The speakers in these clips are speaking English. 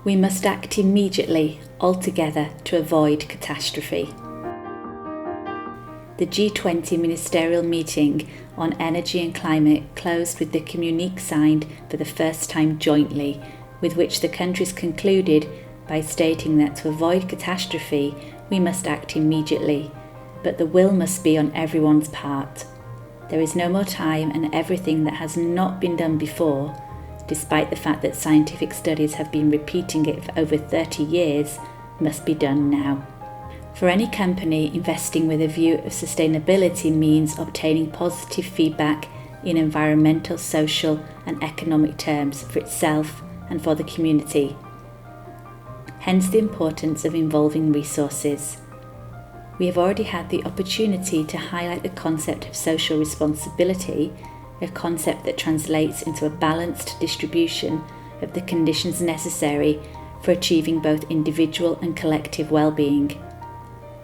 We must act immediately, altogether, to avoid catastrophe. The G20 Ministerial Meeting on Energy and Climate closed with the communiquè signed for the first time jointly, with which the countries concluded by stating that to avoid catastrophe, we must act immediately, but the will must be on everyone's part. There is no more time, and everything that has not been done before, despite the fact that scientific studies have been repeating it for over 30 years, must be done now. For any company, investing with a view of sustainability means obtaining positive feedback in environmental, social and economic terms for itself and for the community. Hence the importance of involving resources. We have already had the opportunity to highlight the concept of social responsibility, a concept that translates into a balanced distribution of the conditions necessary for achieving both individual and collective well-being.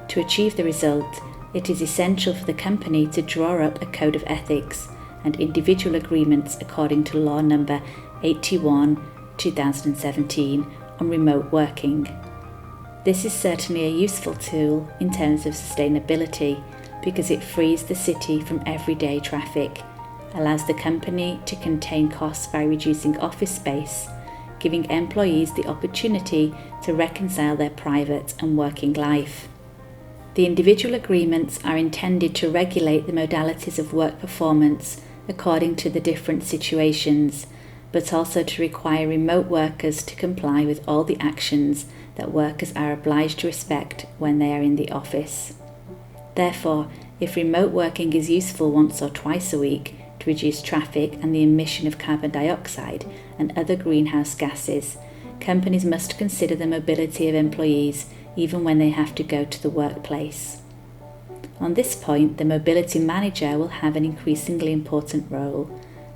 To achieve the result, it is essential for the company to draw up a code of ethics and individual agreements according to Law Number 81/2017 on remote working. This is certainly a useful tool in terms of sustainability because it frees the city from everyday traffic, allows the company to contain costs by reducing office space, giving employees the opportunity to reconcile their private and working life. The individual agreements are intended to regulate the modalities of work performance according to the different situations, but also to require remote workers to comply with all the actions that workers are obliged to respect when they are in the office. Therefore, if remote working is useful once or twice a week to reduce traffic and the emission of carbon dioxide and other greenhouse gases, companies must consider the mobility of employees even when they have to go to the workplace. On this point, the mobility manager will have an increasingly important role,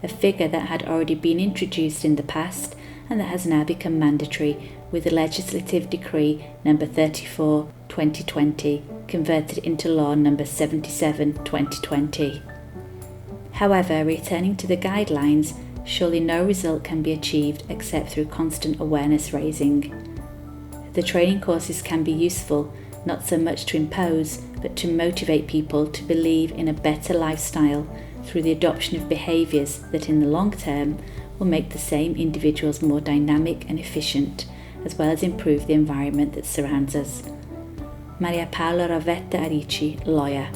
a figure that had already been introduced in the past and that has now become mandatory with the Legislative Decree No. 34/2020 converted into Law No. 77/2020. However, returning to the guidelines, surely no result can be achieved except through constant awareness raising. The training courses can be useful, not so much to impose, but to motivate people to believe in a better lifestyle through the adoption of behaviours that in the long term will make the same individuals more dynamic and efficient, as well as improve the environment that surrounds us. Maria Paola Ravetta Arici, lawyer.